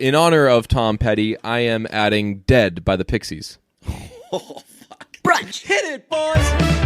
in honor of Tom Petty, I am adding Dead by the Pixies. Oh, fuck. Brunch! Hit it, boys!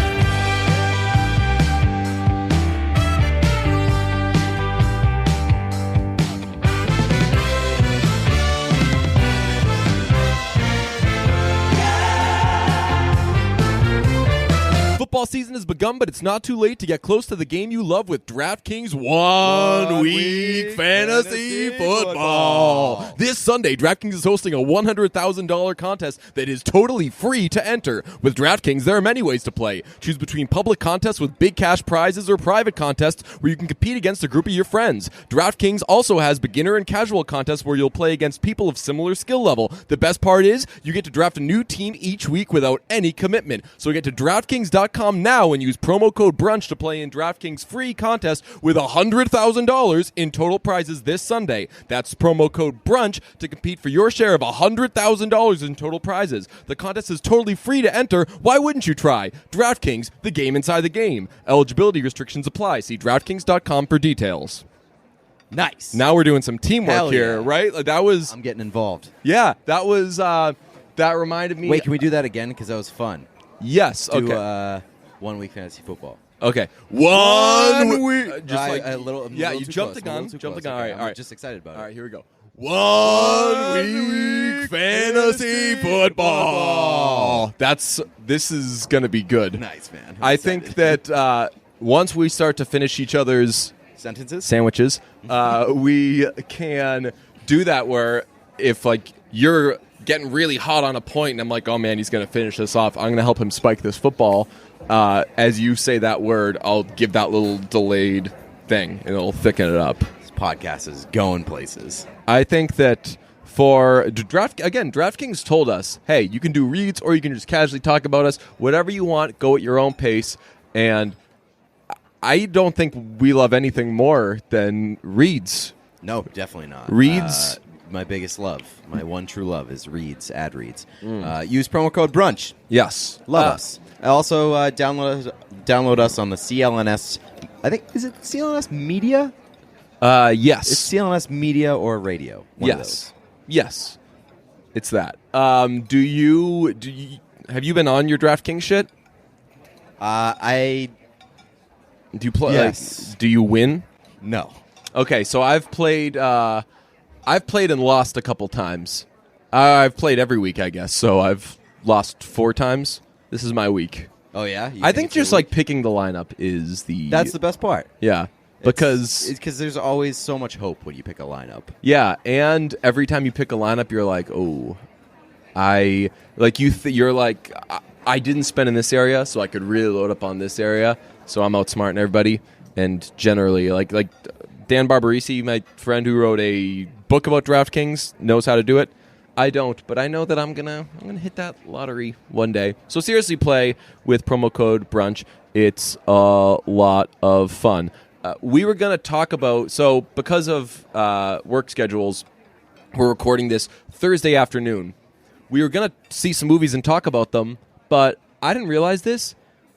Football season has begun, but it's not too late to get close to the game you love with DraftKings One Week Fantasy Football. This Sunday, DraftKings is hosting a $100,000 contest that is totally free to enter. With DraftKings, there are many ways to play. Choose between public contests with big cash prizes or private contests where you can compete against a group of your friends. DraftKings also has beginner and casual contests where you'll play against people of similar skill level. The best part is you get to draft a new team each week without any commitment. So get to DraftKings.com now and use promo code BRUNCH to play in DraftKings free contest with $100,000 in total prizes this Sunday. That's promo code BRUNCH to compete for your share of $100,000 in total prizes. The contest is totally free to enter. Why wouldn't you try? DraftKings, the game inside the game. Eligibility restrictions apply. See DraftKings.com for details. Nice. Now we're doing some teamwork Hell here, yeah. right? Like that was, I'm getting involved. yeah, that was, that reminded me. Wait, can we do that again? Because that was fun. Yes, Do, okay. 1 week fantasy football. Okay, 1 week. A little you too jumped close, the a gun. little too Jumped the close. gun. Okay, All I'm right. just excited about it. All right, here we go. 1 week fantasy football. This is gonna be good. Nice, man. I'm I excited. think that once we start to finish each other's sentences. sandwiches, we can do that where if like you're getting really hot on a point and I'm like, oh man, he's going to finish this off, I'm going to help him spike this football. As you say that word, I'll give that little delayed thing and it'll thicken it up. This podcast is going places. I think that for DraftKings told us, hey, you can do reads or you can just casually talk about us, whatever you want, go at your own pace. And I don't think we love anything more than reads. No, definitely not. Reads. My biggest love, my one true love is reads, ad reads. Use promo code BRUNCH. Yes. Love us. Also, download us on the CLNS. I think, is it CLNS Media? Yes. It's CLNS Media or Radio. One of those. Yes. It's that. Do you have you been on your DraftKings shit? I Do you play? Yes. Do you win? no. Okay, so I've played and lost a couple times. I've played every week, I guess. So I've lost 4 times. This is my week. Oh yeah. I think just like picking the lineup is that's the best part. yeah. Because there's always so much hope when you pick a lineup. yeah, and every time you pick a lineup, you're like, oh, you're like, I didn't spend in this area, so I could really load up on this area, so I'm outsmarting everybody. And generally, like Dan Barbarisi, my friend who wrote a book about DraftKings, knows how to do it. I don't, but I know that I'm gonna hit that lottery one day. So seriously, play with promo code BRUNCH. It's a lot of fun. We were gonna talk about, so because of work schedules, we're recording this Thursday afternoon. We were gonna see some movies and talk about them, but I didn't realize this.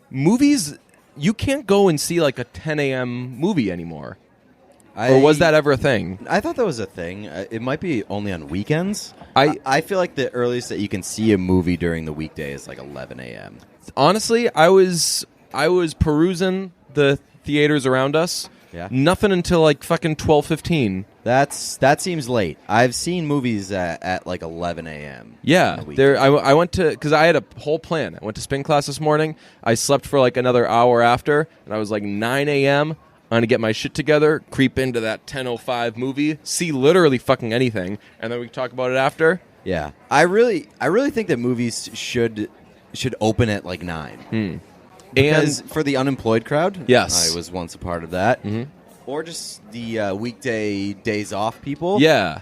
Movies, you can't go and see like a 10 a.m. movie anymore. Or was that ever a thing? I thought that was a thing. It might be only on weekends. I feel like the earliest that you can see a movie during the weekday is like 11 a.m. Honestly, I was perusing the theaters around us. Yeah. Nothing until like fucking 12:15. That seems late. I've seen movies at like 11 a.m. Yeah, I went to, because I had a whole plan. I went to spin class this morning. I slept for like another hour after, and I was like 9 a.m. I'm going to get my shit together, creep into that 10:05 movie, see literally fucking anything, and then we can talk about it after. Yeah. I really think that movies should open at like 9. Because for the unemployed crowd, yes, I was once a part of that, or just the weekday days off people. Yeah.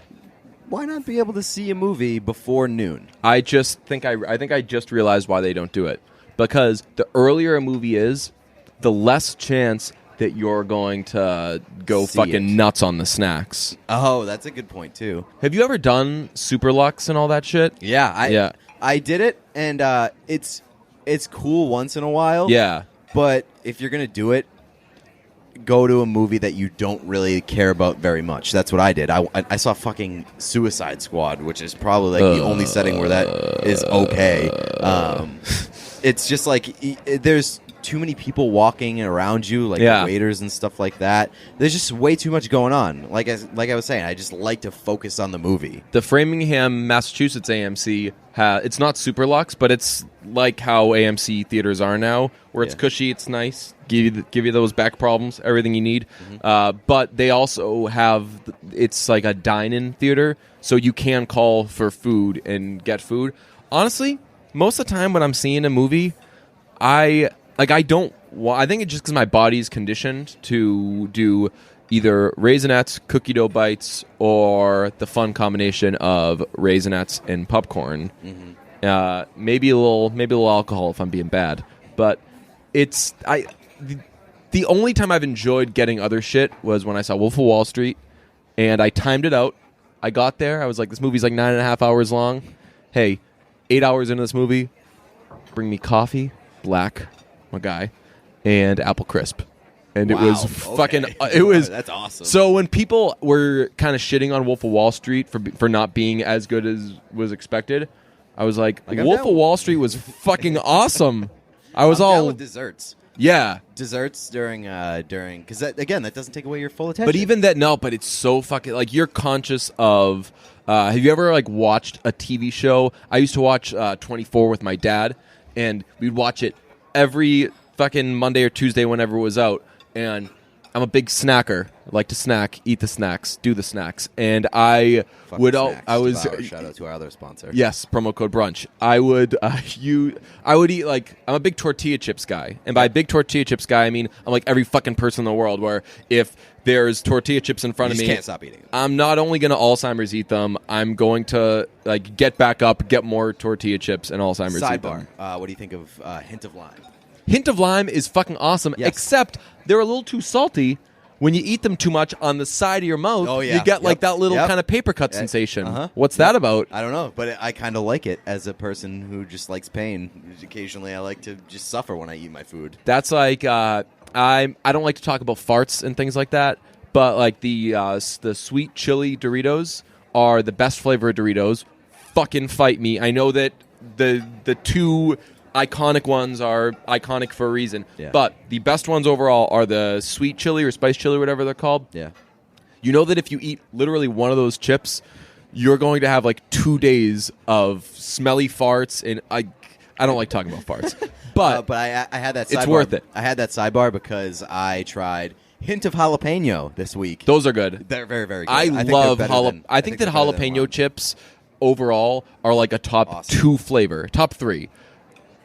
Why not be able to see a movie before noon? I think I just realized why they don't do it. Because the earlier a movie is, the less chance that you're going to go fucking nuts on the snacks. Oh, that's a good point, too. Have you ever done Super Lux and all that shit? Yeah, I did it, and it's cool once in a while. Yeah. But if you're going to do it, go to a movie that you don't really care about very much. That's what I did. I saw fucking Suicide Squad, which is probably like the only setting where that is okay. It's just like there's too many people walking around you, like waiters and stuff like that. There's just way too much going on. Like I was saying, I just like to focus on the movie. The Framingham, Massachusetts AMC, it's not super luxe, but it's like how AMC theaters are now, where it's cushy, it's nice, give you those back problems, everything you need. But they also have, it's like a dine-in theater, so you can call for food and get food. Honestly, most of the time when I'm seeing a movie, I think it's just because my body's conditioned to do either Raisinets, cookie dough bites, or the fun combination of Raisinets and popcorn. Maybe a little alcohol if I'm being bad. But the only time I've enjoyed getting other shit was when I saw Wolf of Wall Street, and I timed it out. I got there. I was like, this movie's like 9.5 hours long. Hey, 8 hours into this movie, bring me coffee, black, my guy, and apple crisp. And it was fucking it was that's awesome. So when people were kind of shitting on Wolf of Wall Street for not being as good as was expected, I was like Wolf of Wall Street was fucking awesome. I was I'm all down with desserts. Yeah. Desserts during because that doesn't take away your full attention. But even that, no, but it's so fucking, like, you're conscious of, have you ever, like, watched a TV show? I used to watch 24 with my dad, and we'd watch it every fucking Monday or Tuesday whenever it was out, and I'm a big snacker. I like to snack, eat the snacks, do the snacks, and I Fuck would, snacks, I was, shout out to our other sponsor. yes, promo code brunch. I would eat, like, I'm a big tortilla chips guy, and by big tortilla chips guy, I mean I'm like every fucking person in the world, where if there's tortilla chips in front of me, can't stop eating them. I'm not only going to Alzheimer's eat them, I'm going to, like, get back up, get more tortilla chips, and Alzheimer's eat them. Sidebar, what do you think of Hint of Lime? Hint of Lime is fucking awesome, except they're a little too salty. When you eat them too much on the side of your mouth, you get like that little kind of paper cut sensation. What's that about? I don't know, but I kind of like it as a person who just likes pain. Occasionally, I like to just suffer when I eat my food. That's like I don't like to talk about farts and things like that, but like the sweet chili Doritos are the best flavor of Doritos. Fucking fight me. I know that the two iconic ones are iconic for a reason, but the best ones overall are the sweet chili or spice chili, whatever they're called. Yeah. You know that if you eat literally one of those chips, you're going to have like 2 days of smelly farts, and I don't like talking about farts, but I had that sidebar. It's worth it. I had that sidebar because I tried Hint of Jalapeno this week. Those are good. They're very, very good. I love jalapeno. I think that jalapeno chips overall are like a top 2 flavor, top 3.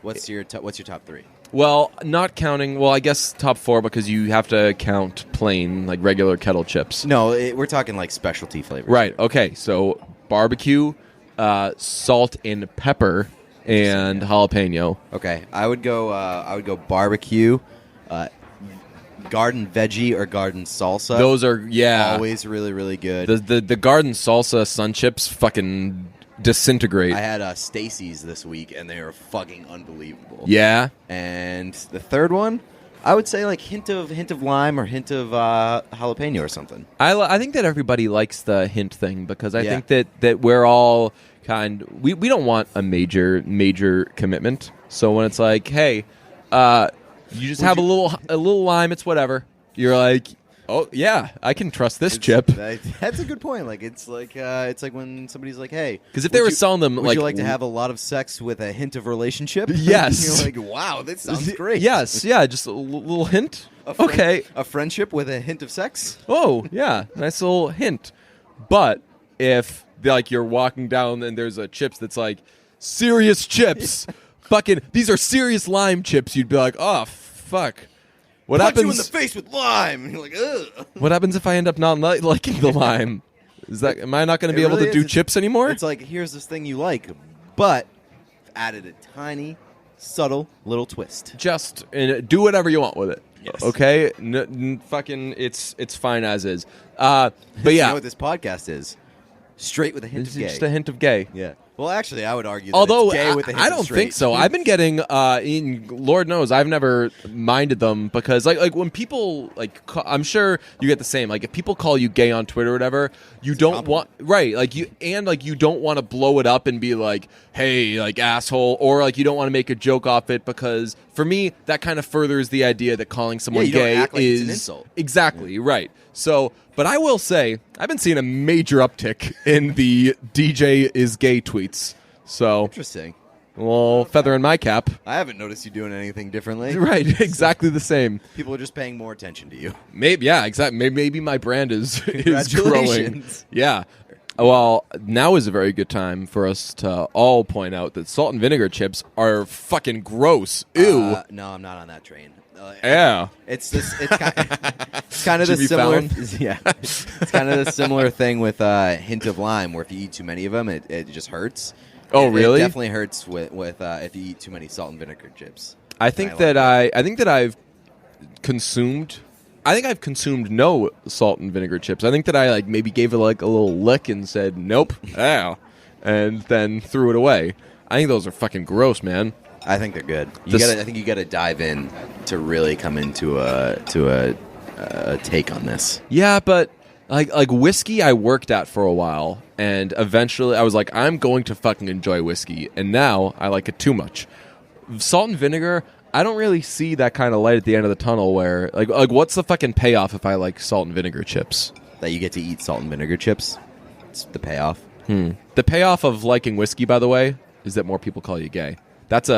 What's your top 3? Well, not counting. Well, I guess top 4 because you have to count plain, like regular kettle chips. No, we're talking like specialty flavors. Right. Okay. So barbecue, salt and pepper, and jalapeno. Okay, I would go barbecue, garden veggie or garden salsa. Those are always really, really good. The garden salsa sun chips fucking disintegrate. I had Stacy's this week, and they are fucking unbelievable. Yeah. And the third one, I would say like hint of lime or hint of jalapeno or something. I think that everybody likes the hint thing because I think that we're all we don't want a major commitment. So when it's like, hey, you just have a little lime, it's whatever. You're like, oh yeah, I can trust this chip. That's a good point. Like it's like when somebody's like, "Hey," because if they were selling them, would you like to have a lot of sex with a hint of relationship? Yes. You're like, wow, that sounds great. Yes, yeah, just a little hint. Okay, a friendship with a hint of sex. Oh yeah, nice little hint. But if like you're walking down and there's a chips that's like serious chips, fucking these are serious lime chips, you'd be like, oh fuck. What Punch happens? You in the face with lime. You're like, ugh. What happens if I end up not liking the lime? Am I not going to be able to do chips anymore? It's like, here's this thing you like, but added a tiny, subtle little twist. Just do whatever you want with it. Yes. Okay. Fucking, it's fine as is. But yeah, you know what this podcast is? Straight with a hint of gay. Just a hint of gay. Yeah. Well, actually, I would argue that Although it's gay with a hint I of don't straight. think so. I've been getting, Lord knows, I've never minded them because, like when people I'm sure you get the same. Like if people call you gay on Twitter or whatever, you don't want like you don't want to blow it up and be like, hey, like asshole, or like you don't want to make a joke off it because for me that kind of furthers the idea that calling someone you gay don't act like is it's an insult. Exactly right. So. But I will say, I've been seeing a major uptick in the DJ is gay tweets. So, interesting. Well, feather in my cap. I haven't noticed you doing anything differently. Right, exactly the same. People are just paying more attention to you. Maybe, yeah, exactly. Maybe my brand is growing. Yeah. Well, now is a very good time for us to all point out that salt and vinegar chips are fucking gross. Ew. No, I'm not on that train. Yeah, it's kind of the similar. Yeah, it's kind of the similar thing with hint of lime, where if you eat too many of them, it just hurts. Oh, really? It definitely hurts with if you eat too many salt and vinegar chips. I think I've consumed no salt and vinegar chips. I think that I maybe gave it like a little lick and said nope, ow, and then threw it away. I think those are fucking gross, man. I think they're good. I think you got to dive in to really come into a take on this. Yeah, but like whiskey, I worked at for a while, and eventually I was like, I'm going to fucking enjoy whiskey, and now I like it too much. Salt and vinegar, I don't really see that kind of light at the end of the tunnel. Where like what's the fucking payoff if I like salt and vinegar chips? That you get to eat salt and vinegar chips. It's the payoff. The payoff of liking whiskey, by the way, is that more people call you gay. That's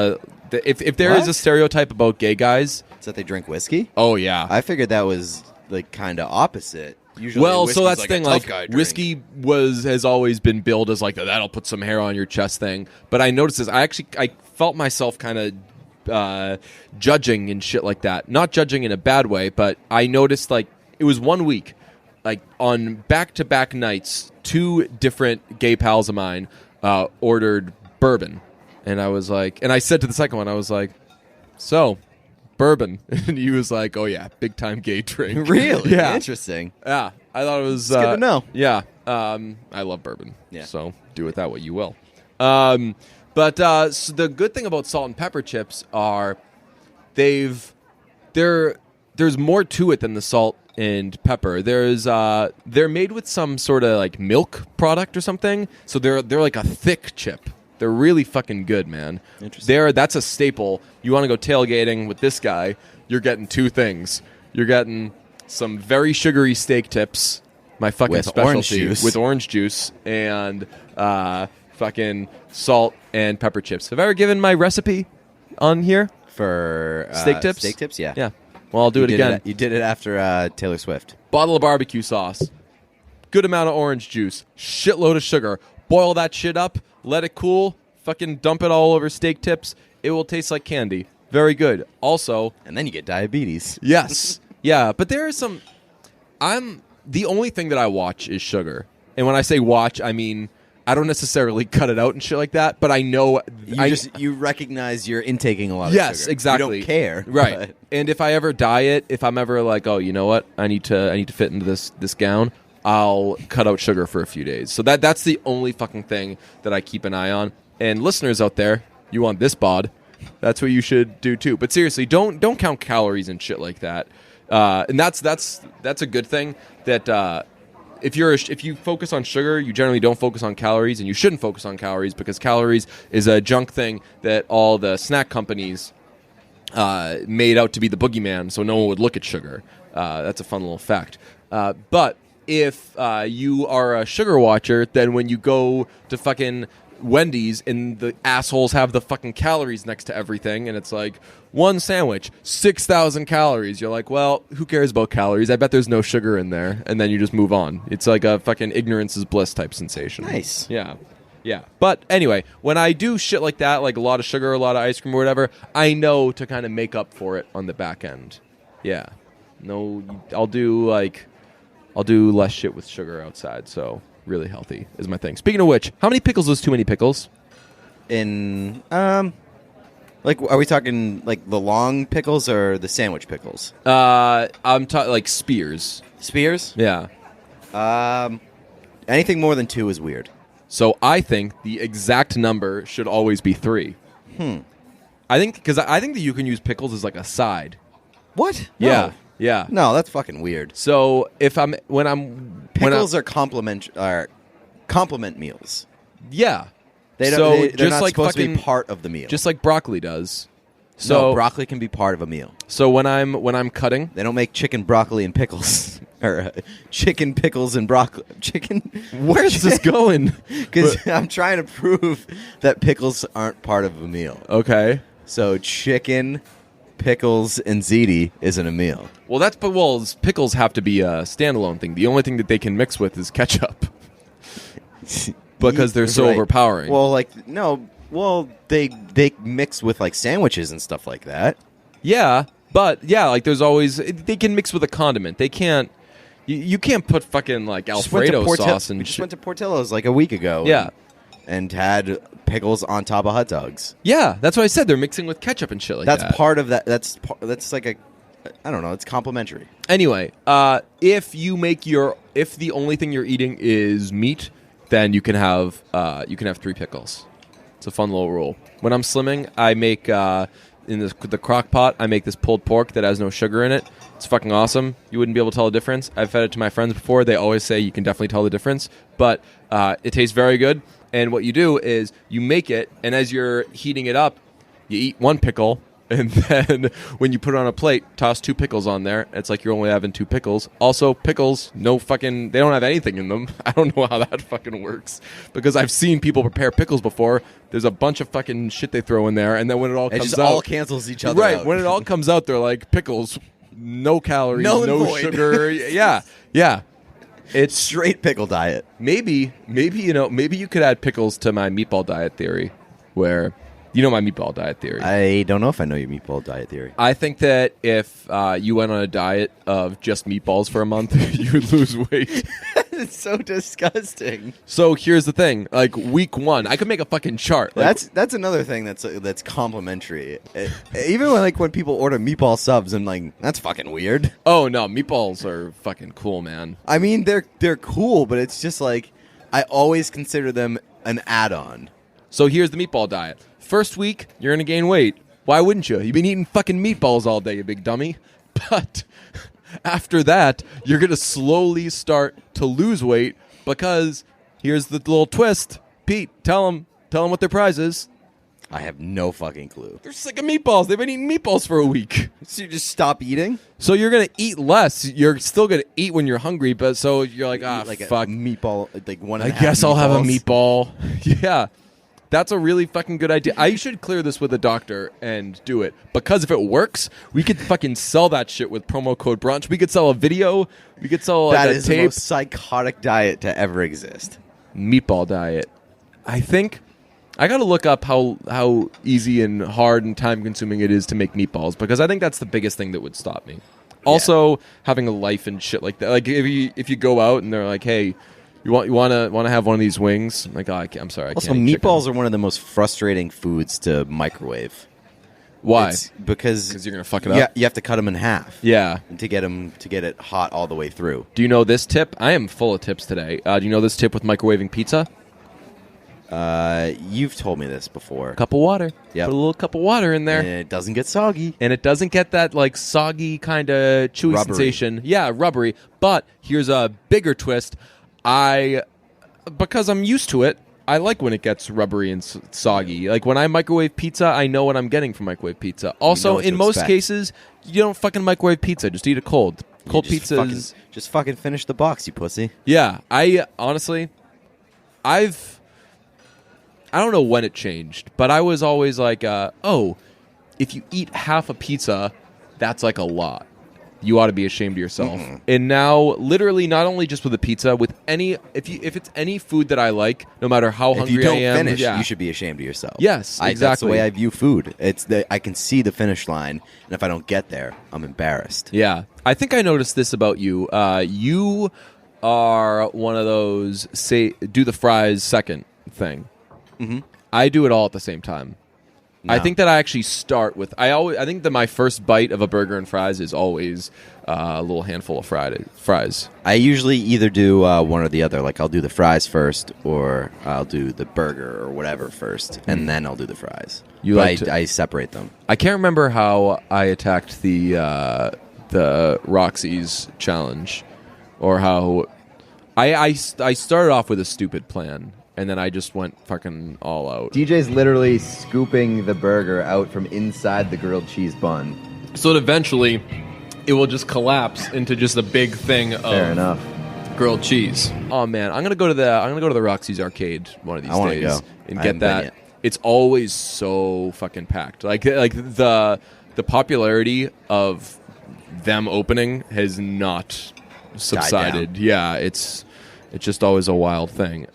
if there is a stereotype about gay guys, is that they drink whiskey. Oh yeah, I figured that was like kind of opposite. Usually, well, so that's the thing. Like whiskey has always been billed as like that'll put some hair on your chest thing. But I noticed this. I felt myself kind of judging and shit like that. Not judging in a bad way, but I noticed like it was 1 week, like on back-to-back nights, 2 different gay pals of mine ordered bourbon. And I was like, and I said to the second one, I was like, so, bourbon. And he was like, oh yeah, big time gay drink. Really? Yeah. Interesting. Yeah. I thought it was good to know. Yeah. I love bourbon. Yeah. So do with that what you will. But so the good thing about salt and pepper chips are there's more to it than the salt and pepper. They're made with some sort of like milk product or something. So they're like a thick chip. They're really fucking good, man. Interesting. That's a staple. You want to go tailgating with this guy, you're getting 2 things. You're getting some very sugary steak tips, my fucking with specialty, with orange juice, and fucking salt and pepper chips. Have I ever given my recipe on here? For steak tips? Steak tips, yeah. Yeah. Well, I'll do it again. You did it after Taylor Swift. Bottle of barbecue sauce. Good amount of orange juice. Shitload of sugar. Boil that shit up. Let it cool. Fucking dump it all over steak tips. It will taste like candy. Very good. Also, and then you get diabetes. Yes. Yeah, but there are some... The only thing that I watch is sugar. And when I say watch, I mean... I don't necessarily cut it out and shit like that, but I know... You recognize you're intaking a lot of sugar. Yes, exactly. You don't care. Right. But. And if I ever diet, if I'm ever like, oh, you know what? I need to fit into this gown, I'll cut out sugar for a few days. So that's the only fucking thing that I keep an eye on. And listeners out there, you want this bod, that's what you should do too. But seriously, don't count calories and shit like that. And that's a good thing that... If you focus on sugar, you generally don't focus on calories, and you shouldn't focus on calories because calories is a junk thing that all the snack companies made out to be the boogeyman, so no one would look at sugar. That's a fun little fact. But if you are a sugar watcher, then when you go to fucking Wendy's and the assholes have the fucking calories next to everything, and it's like, one sandwich, 6,000 calories. You're like, well, who cares about calories? I bet there's no sugar in there. And then you just move on. It's like a fucking ignorance is bliss type sensation. Nice. Yeah. Yeah. But anyway, when I do shit like that, like a lot of sugar, a lot of ice cream or whatever, I know to kind of make up for it on the back end. Yeah. No, I'll do less shit with sugar outside. So really healthy is my thing. Speaking of which, how many pickles is too many pickles? Like, are we talking like the long pickles or the sandwich pickles? I'm talking like spears. Spears? Yeah. Anything more than 2 is weird. So I think the exact number should always be 3. I think that you can use pickles as like a side. What? Yeah. No. Yeah. No, that's fucking weird. So Pickles are compliment meals. Yeah. They're just not like supposed to fucking be part of the meal. just like broccoli does. So no, broccoli can be part of a meal. So when I'm cutting, They don't make chicken broccoli and pickles or chicken pickles and broccoli. Chicken. where's this going? Because I'm trying to prove that pickles aren't part of a meal. Okay. So chicken, pickles, and ziti isn't a meal. Well, pickles have to be a standalone thing. The only thing that they can mix with is ketchup. Because they're so Right. overpowering. Well, they mix with like sandwiches and stuff like that. Yeah, but like there's always they can mix with a condiment. They can't. You can't put fucking like Alfredo sauce and we just went to Portillo's like a week ago. Yeah. and had pickles on top of hot dogs. Yeah, that's what I said. They're mixing with ketchup and shit like that. That's part of that. That's like a. I don't know. It's complimentary. Anyway, if the only thing you're eating is meat, then you can have 3 pickles. It's a fun little rule. When I'm slimming, I make in the crock pot. I make this pulled pork that has no sugar in it. It's fucking awesome. You wouldn't be able to tell the difference. I've fed it to my friends before. They always say you can definitely tell the difference, but it tastes very good. And what you do is you make it, and as you're heating it up, you eat 1 pickle. And then when you put it on a plate, toss 2 pickles on there. It's like you're only having 2 pickles. Also, pickles, they don't have anything in them. I don't know how that fucking works. Because I've seen people prepare pickles before. There's a bunch of fucking shit they throw in there. And then when it all comes just out. all cancels each other right, out. when it all comes out, they're like pickles, no calories, no sugar. Yeah. It's Straight pickle diet. maybe you could add pickles to my meatball diet theory where. You know my meatball diet theory. I don't know if I know your meatball diet theory. I think that if you went on a diet of just meatballs for a month, you'd lose weight. It's so disgusting. So here's the thing: like week 1, I could make a fucking chart. Like, That's another thing that's complimentary. Even when people order meatball subs, I'm like, that's fucking weird. oh no, meatballs are fucking cool, man. I mean, they're cool, but it's just like I always consider them an add-on. So here's the meatball diet. First week, you're gonna gain weight. Why wouldn't you? You've been eating fucking meatballs all day, you big dummy. But after that, you're gonna slowly start to lose weight because here's the little twist. Pete, tell them what their prize is. I have no fucking clue. They're sick of meatballs. They've been eating meatballs for a week. So you just stop eating? So you're gonna eat less. You're still gonna eat when you're hungry, but so you're like, fuck. A meatball, like one. I guess I'll have a meatball. Yeah. That's a really fucking good idea. I should clear this with a doctor and do it. Because if it works, we could fucking sell that shit with promo code brunch. We could sell a video. We could sell That like, is a the tape. most psychotic diet to ever exist. Meatball diet. I think I got to look up how easy and hard and time consuming it is to make meatballs because I think that's the biggest thing that would stop me. Also, having a life and shit like that. Like if you go out and they're like, "Hey, you want to have one of these wings?" I'm like, oh, I'm sorry. I Also, can't eat meatballs chicken. are one of the most frustrating foods to microwave. Why? Because you're gonna fuck it up. You have to cut them in half. Yeah. To get it hot all the way through. Do you know this tip? I am full of tips today. Do you know this tip with microwaving pizza? You've told me this before. Cup of water. Yep. Put a little cup of water in there. And it doesn't get soggy. And it doesn't get that like soggy kind of chewy Rubbery. sensation. Yeah, rubbery. But here's a bigger twist. Because I'm used to it, I like when it gets rubbery and soggy. Like when I microwave pizza, I know what I'm getting from microwave pizza. Also, what to in most expect. cases, you don't fucking microwave pizza. Just eat it cold. Cold pizza is... Just fucking finish the box, you pussy. Yeah, I honestly, I don't know when it changed, but I was always like, if you eat half a pizza, that's like a lot. You ought to be ashamed of yourself. Mm-hmm. And now, literally, not only just with a pizza, with if it's any food that I like, no matter how hungry If you don't I am, finish, yeah. you should be ashamed of yourself. Yes, That's the exactly. way I view food. I can see the finish line, and if I don't get there, I'm embarrassed. Yeah, I think I noticed this about you. You are one of those do the fries second thing. Mm-hmm. I do it all at the same time. I think that I actually start with. I think that my first bite of a burger and fries is always a little handful of fries. I usually either do one or the other. Like I'll do the fries first, or I'll do the burger or whatever first, and then I'll do the fries. I separate them. I can't remember how I attacked the Roxy's challenge, or how I started off with a stupid plan. And then I just went fucking all out. DJ's literally scooping the burger out from inside the grilled cheese bun. So that eventually it will just collapse into just a big thing of grilled cheese. Oh man, I'm gonna go to the Roxy's arcade one of these days and get that. It's always so fucking packed. Like the popularity of them opening has not subsided. Yeah, it's just always a wild thing.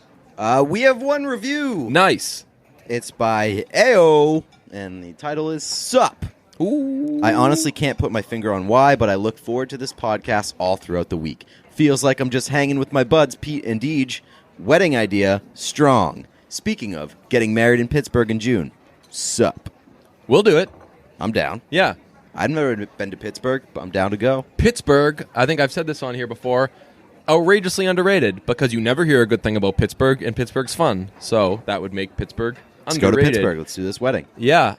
We have one review. Nice. It's by AO, and the title is Sup. Ooh. I honestly can't put my finger on why, but I look forward to this podcast all throughout the week. Feels like I'm just hanging with my buds, Pete and Deej. Wedding idea, strong. Speaking of, getting married in Pittsburgh in June. Sup. We'll do it. I'm down. Yeah. I've never been to Pittsburgh, but I'm down to go. Pittsburgh, I think I've said this on here before, outrageously underrated because you never hear a good thing about Pittsburgh, and Pittsburgh's fun. So that would make Pittsburgh underrated. Let's go to Pittsburgh. Let's do this wedding. Yeah.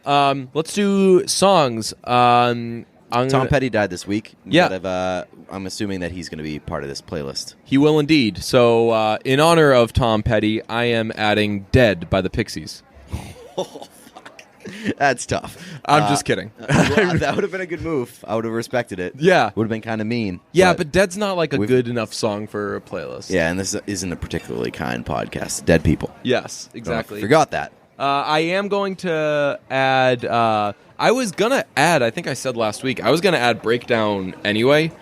Let's do songs. Tom Petty died this week. Yeah. I'm assuming that he's going to be part of this playlist. He will indeed. So in honor of Tom Petty, I am adding Dead by the Pixies. Oh, fuck. That's tough. I'm just kidding. That would have been a good move. I would have respected it. Yeah. Would have been kind of mean. Yeah, but Dead's not like a good enough song for a playlist. Yeah, and this isn't a particularly kind podcast. Dead people. Yes, exactly. Forgot that. I am going to add... I was going to add, I think I said last week, I was going to add Breakdown anyway,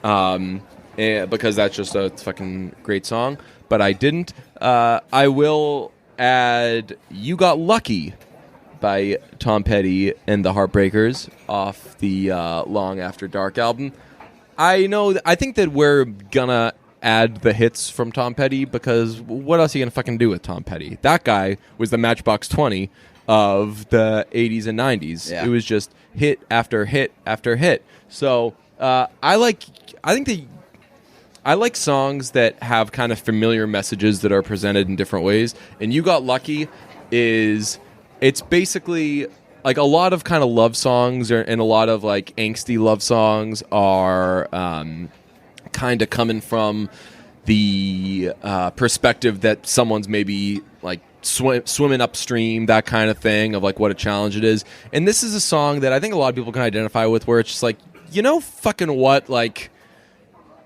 because that's just a fucking great song, but I didn't. I will add You Got Lucky by Tom Petty and the Heartbreakers off the Long After Dark album. I think that we're gonna add the hits from Tom Petty because what else are you gonna fucking do with Tom Petty? That guy was the Matchbox 20 of the 80s and 90s. Yeah. It was just hit after hit after hit. So I like songs that have kind of familiar messages that are presented in different ways. And You Got Lucky it's basically like a lot of kind of love songs and a lot of like angsty love songs are kind of coming from the perspective that someone's maybe like swimming upstream, that kind of thing of like what a challenge it is. And this is a song that I think a lot of people can identify with where it's just like, you know, fucking what, like,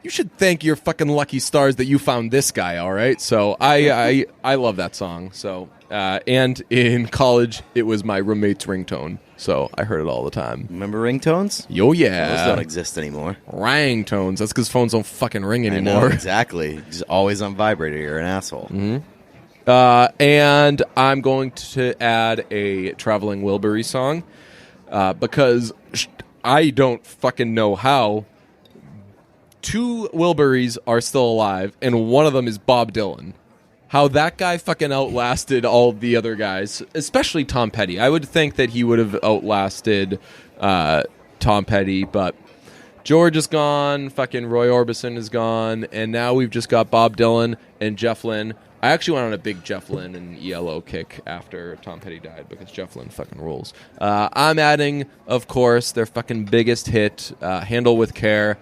you should thank your fucking lucky stars that you found this guy, all right? So I love that song. So and in college, it was my roommate's ringtone, so I heard it all the time. Remember ringtones? Yo, yeah. Those don't exist anymore. Ringtones. That's because phones don't fucking ring anymore. I know, exactly. Just always on vibrator. You're an asshole. Mm-hmm. And I'm going to add a Traveling Wilbury song because I don't fucking know how. 2 Wilburys are still alive, and one of them is Bob Dylan. How that guy fucking outlasted all the other guys, especially Tom Petty. I would think that he would have outlasted Tom Petty, but George is gone, fucking Roy Orbison is gone, and now we've just got Bob Dylan and Jeff Lynne. I actually went on a big Jeff Lynne and ELO kick after Tom Petty died because Jeff Lynne fucking rules. I'm adding, of course, their fucking biggest hit, Handle With Care.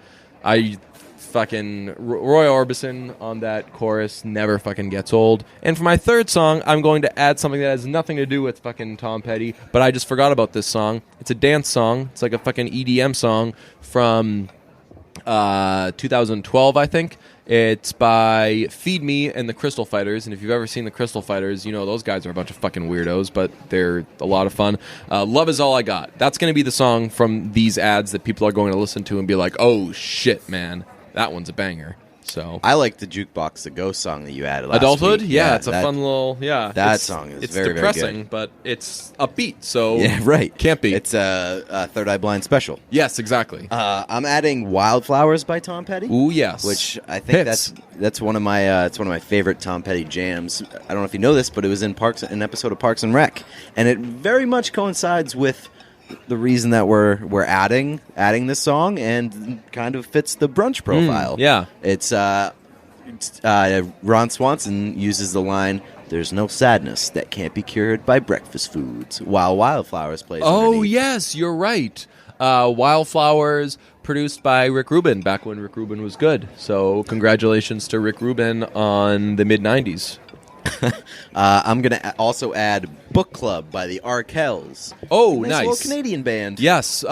Fucking Roy Orbison on that chorus never fucking gets old. And for my third song, I'm going to add something that has nothing to do with fucking Tom Petty, but I just forgot about this song. It's a dance song. It's like a fucking EDM song from 2012, I think. It's by Feed Me and the Crystal Fighters, and if you've ever seen the Crystal Fighters, you know those guys are a bunch of fucking weirdos, but they're a lot of fun. Love Is All I Got. That's going to be the song from these ads that people are going to listen to and be like, oh shit, man. That one's a banger. So I like the Jukebox the Ghost song that you added last Adulthood, week. yeah, it's a fun little That song is it's very, depressing, very good. but it's upbeat, so Yeah, right. Can't be. It's a Third Eye Blind special. Yes, exactly. I'm adding Wildflowers by Tom Petty. Ooh, yes. Which I think Hits. that's one of my it's one of my favorite Tom Petty jams. I don't know if you know this, but it was in an episode of Parks and Rec, and it very much coincides with the reason that we're adding this song, and kind of fits the brunch profile. yeah. It's Ron Swanson uses the line, "There's no sadness that can't be cured by breakfast foods," while Wildflowers plays. Oh, underneath. yes, you're right. Wildflowers, produced by Rick Rubin, back when Rick Rubin was good. So congratulations to Rick Rubin on the mid-'90s. I'm going to also add Book Club by the Arkells. Oh, Nice nice. little Canadian band. Yes,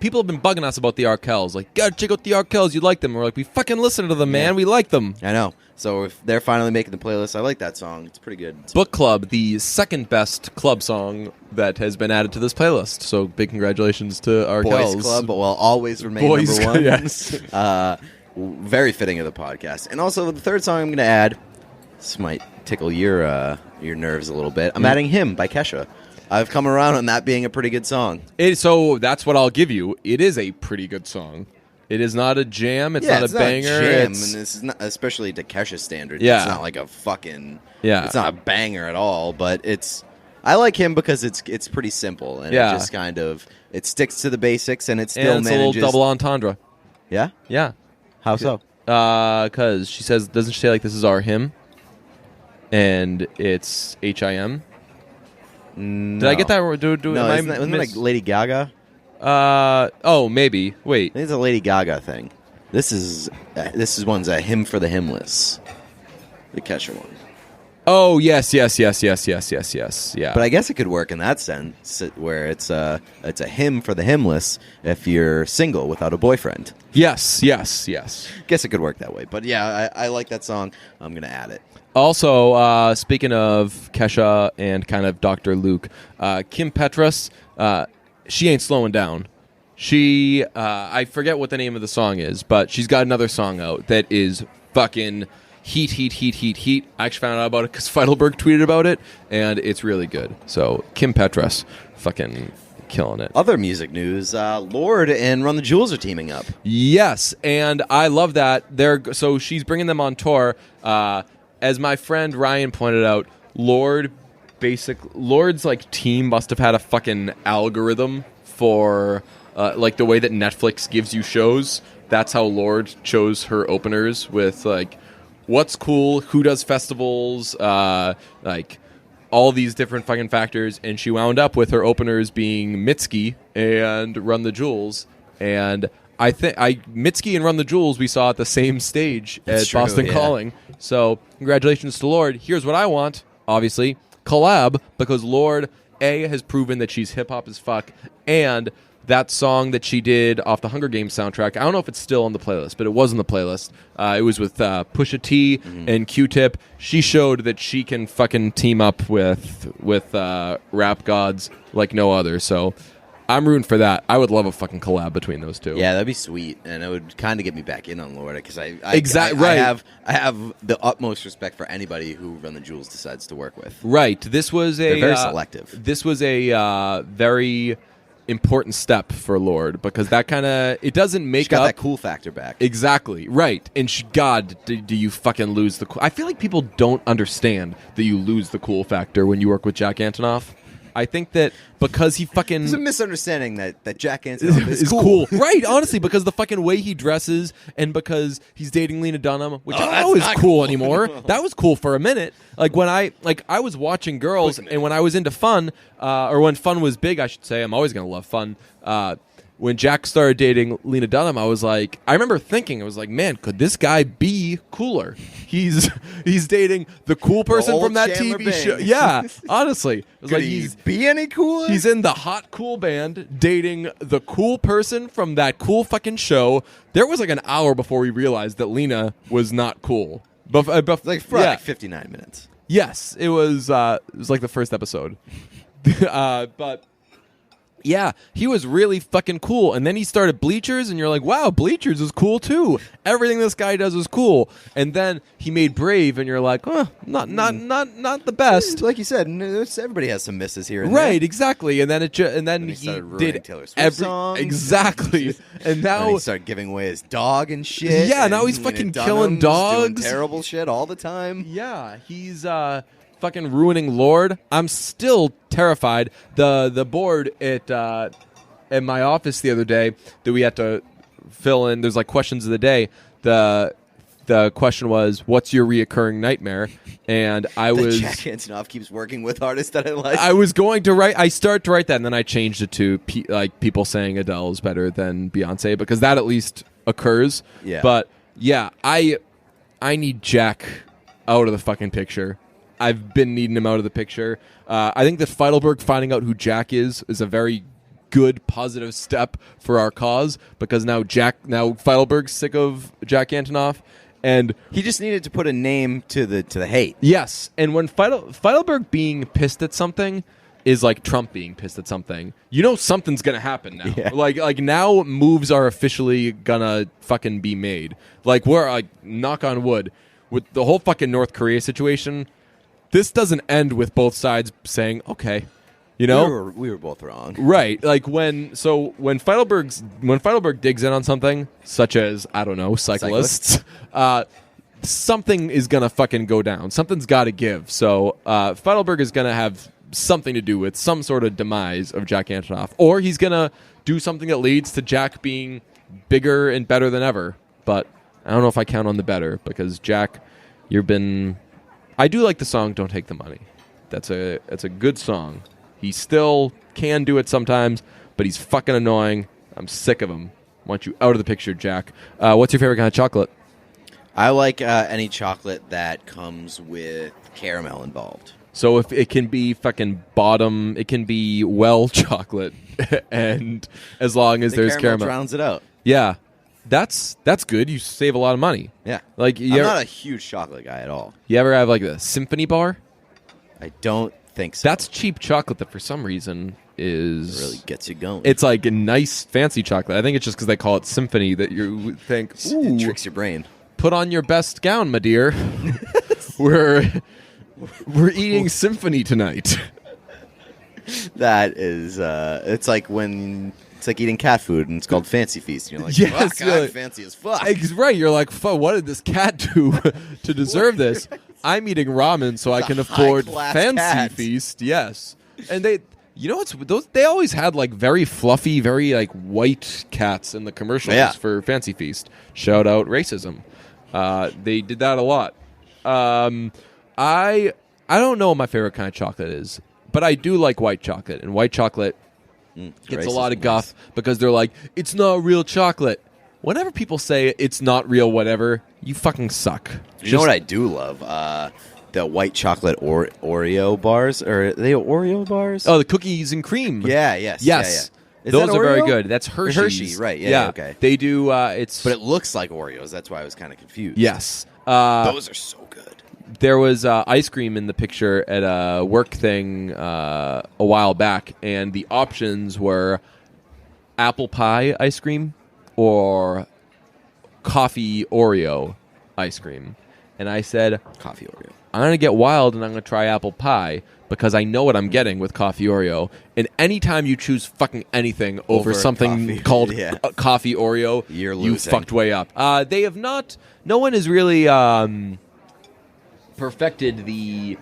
people have been bugging us about the Arkells. Like, gotta check out the Arkells. You like them? We're like, we fucking listen to them, man. Yeah. We like them. I know. So if they're finally making the playlist, I like that song. It's pretty good. Book Club, the second best club song that has been added to this playlist. So big congratulations to Arkells. Boys Club will always remain Boys number one. yes. Very fitting of the podcast. And also the third song I'm going to add, this might tickle your nerves a little bit. I'm adding Him by Kesha. I've come around on that being a pretty good song. So that's what I'll give you. It is a pretty good song. It is not a jam. It's not a banger. Not a jam, It's- and this is not, especially to Kesha standards. Yeah. It's not like a fucking. Yeah. It's not a banger at all. But it's. I like Him because it's pretty simple, and Yeah. it just kind of it sticks to the basics, and it still and it's manages. a little double entendre. Yeah. Yeah. How so? Because she says, doesn't she say like this is our hymn? And it's HIM. No. Did I get that? No, isn't that like Lady Gaga? Oh, maybe. Wait. I think it's a Lady Gaga thing. This one's a Hymn for the Hymnless, the Kesha one. Oh, yes. Yeah. But I guess it could work in that sense, where it's a hymn for the hymnless if you're single without a boyfriend. Yes. Guess it could work that way. But yeah, I like that song. I'm gonna add it. Also, speaking of Kesha and kind of Dr. Luke, Kim Petras, she ain't slowing down. She, I forget what the name of the song is, but she's got another song out that is fucking heat. I actually found out about it because Feidelberg tweeted about it, and it's really good. So, Kim Petras, fucking killing it. Other music news: Lorde and Run the Jewels are teaming up. Yes, and I love that. So she's bringing them on tour. As my friend Ryan pointed out, Lorde's like team must have had a fucking algorithm for like the way that Netflix gives you shows. That's how Lorde chose her openers with like what's cool, who does festivals, like all these different fucking factors, and she wound up with her openers being Mitski and Run the Jewels. And I think Mitski and Run the Jewels we saw at the same stage at true, Boston yeah. Calling. So congratulations to Lorde. Here's what I want, obviously, collab, because Lorde A has proven that she's hip hop as fuck, and that song that she did off the Hunger Games soundtrack, I don't know if it's still on the playlist, but it was on the playlist. It was with Pusha T and Q-Tip. She showed that she can fucking team up with rap gods like no other. So I'm rooting for that. I would love a fucking collab between those two. Yeah, that'd be sweet, and it would kind of get me back in on Lorde because I have the utmost respect for anybody who Run the Jewels decides to work with. Right. This was They're very selective. This was a very important step for Lorde because that kind of it doesn't make She got up that cool factor back. Exactly right, and God, do you fucking lose the? I feel like people don't understand that you lose the cool factor when you work with Jack Antonoff. I think that because he fucking There's a misunderstanding that Jack Antonoff is cool. Right? Honestly, because the fucking way he dresses and because he's dating Lena Dunham, which I don't know is not cool cool anymore. That was cool for a minute. Like when I was watching Girls, and when I was into Fun, or when Fun was big, I should say. I'm always gonna love Fun. When Jack started dating Lena Dunham, I remember thinking, I was like, man, could this guy be cooler? He's dating the cool person old from that Chandler TV Bing. show. Yeah, honestly. I was Could like, he be any cooler? He's in the hot cool band dating the cool person from that cool fucking show. There was like an hour before we realized that Lena was not cool. like 59 minutes. Yes, it was like the first episode. But Yeah, he was really fucking cool. And then he started Bleachers, and you're like, wow, Bleachers is cool too. Everything this guy does is cool. And then he made Brave, and you're like, not the best. Like you said, everybody has some misses here and Right, there. exactly. And then He he started ruining did Taylor Swift songs. Exactly. And now he started giving away his dog and shit. Yeah, now and he's fucking Dunham's killing dogs. doing terrible shit all the time. Yeah, he's fucking ruining Lord. I'm still terrified. The board at my office the other day that we had to fill in, there's like questions of the day. The question was, what's your reoccurring nightmare? And I was Jack Antonoff keeps working with artists that I like. I was going to write, I started to write that, and then I changed it to people saying Adele is better than Beyonce, because that at least occurs. Yeah. But yeah, I need Jack out of the fucking picture. I've been needing him out of the picture. I think that Feidelberg finding out who Jack is a very good, positive step for our cause, because now Feidelberg's sick of Jack Antonoff, and he just needed to put a name to the hate. yes, and when Feidelberg being pissed at something is like Trump being pissed at something, you know something's gonna happen now. Yeah. Like now moves are officially gonna fucking be made. Like we're like, knock on wood, with the whole fucking North Korea situation. This doesn't end with both sides saying, okay, you know? We were both wrong. Right. Like when Feidelberg digs in on something, such as, I don't know, cyclists, something is going to fucking go down. Something's got to give. So Feidelberg is going to have something to do with some sort of demise of Jack Antonoff. Or he's going to do something that leads to Jack being bigger and better than ever. But I don't know if I count on the better, because Jack, I do like the song "Don't Take the Money." That's a good song. He still can do it sometimes, but he's fucking annoying. I'm sick of him. I want you out of the picture, Jack. What's your favorite kind of chocolate? I like any chocolate that comes with caramel involved. So if it can be fucking bottom, it can be well chocolate, and as long as there's caramel, drowns it out. Yeah, that's good. You save a lot of money. Yeah, like I'm not a huge chocolate guy at all. You ever have like a symphony bar? I don't think so. That's cheap chocolate that for some reason is it really gets you going. It's like a nice fancy chocolate. I think it's just because they call it symphony that you think, ooh, it tricks your brain. Put on your best gown, my dear. We're eating symphony tonight. That is, it's like eating cat food and it's called Fancy Feast. And you're like, yes, fuck, I'm fancy as fuck. Right, you're like, fuck, what did this cat do to deserve this? I'm eating ramen so I can afford Fancy cat. Feast. Yes, and they, you know, they always had like very fluffy, very like white cats in the commercials for Fancy Feast. Shout out racism. They did that a lot. I don't know what my favorite kind of chocolate is, but I do like white chocolate, and white chocolate gets a lot of guff because they're like, it's not real chocolate. Whenever people say it's not real whatever, you fucking suck. You know what I do love? The white chocolate Oreo bars. Are they Oreo bars? Oh, the cookies and cream. Yes. Is those that are very Oreo? good. That's Hershey's. Hershey, right. Yeah, okay. They do, but it looks like Oreos. That's why I was kind of confused. Yes. Those are so good. There was ice cream in the picture at a work thing a while back, and the options were apple pie ice cream or coffee Oreo ice cream. And I said, coffee Oreo. I'm going to get wild and I'm going to try apple pie because I know what I'm getting with coffee Oreo. And anytime you choose fucking anything over something coffee. called coffee Oreo, you fucked way up. They have not, no one has really perfected the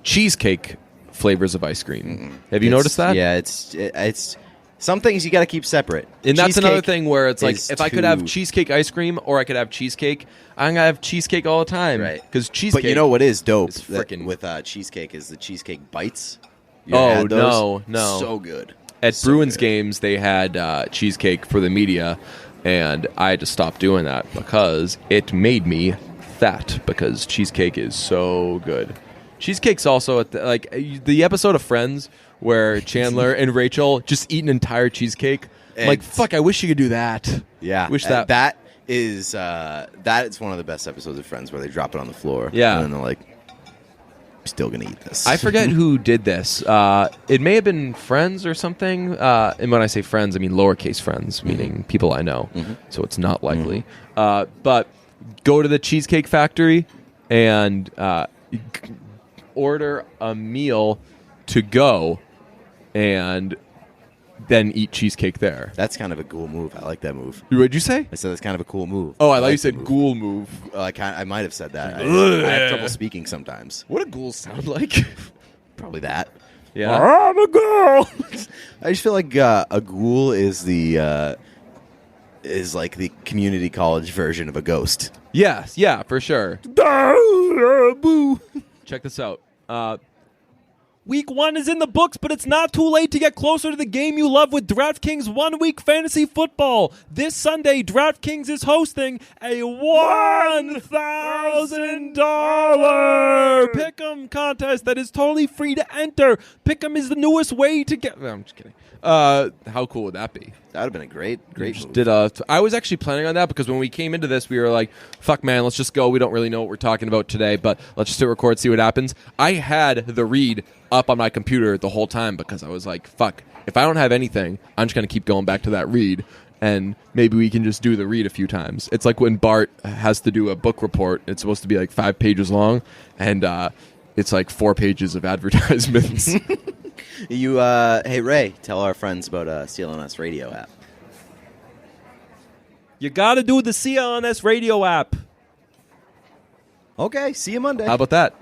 cheesecake flavors of ice cream. Have you noticed that? Yeah, it's some things you got to keep separate. And that's another thing where it's like, if I could have cheesecake ice cream or I could have cheesecake, I'm going to have cheesecake all the time. Right. Because cheesecake. But you know what is dope with cheesecake is the cheesecake bites. Oh, no. So good. At Bruins games, they had cheesecake for the media, and I had to stop doing that because it made me fat because cheesecake is so good. Cheesecake's also at the episode of Friends where Chandler and Rachel just eat an entire cheesecake. I'm like, fuck, I wish you could do that. Yeah. Wish that. That is one of the best episodes of Friends where they drop it on the floor. Yeah. And then they're like, still gonna eat this. I forget who did this. It may have been friends or something. And when I say friends, I mean lowercase friends, meaning people I know. So it's not likely. But go to the Cheesecake Factory and order a meal to go, and then eat cheesecake there. That's kind of a cool move. I like that move. What'd you say? I said that's kind of a cool move. Oh, I thought you said ghoul move. I might have said that. I have trouble speaking sometimes. What do ghouls sound like? Probably that. Yeah. I'm a ghoul. I just feel like a ghoul is like the community college version of a ghost. Yes, yeah, for sure. Boo. Check this out. Week 1 is in the books, but it's not too late to get closer to the game you love with DraftKings 1 Week Fantasy Football. This Sunday, DraftKings is hosting a $1,000 Pick'em contest that is totally free to enter. Pick'em is the newest way to get... No, I'm just kidding. How cool would that be? That would have been a great move. I was actually planning on that because when we came into this, we were like, fuck, man, let's just go. We don't really know what we're talking about today, but let's just hit record, see what happens. I had the read up on my computer the whole time because I was like, fuck, if I don't have anything, I'm just going to keep going back to that read, and maybe we can just do the read a few times. It's like when Bart has to do a book report. It's supposed to be like 5 pages long, and it's like 4 pages of advertisements. Hey, Ray, tell our friends about CLNS Radio app. You got to do the CLNS Radio app. Okay, see you Monday. How about that?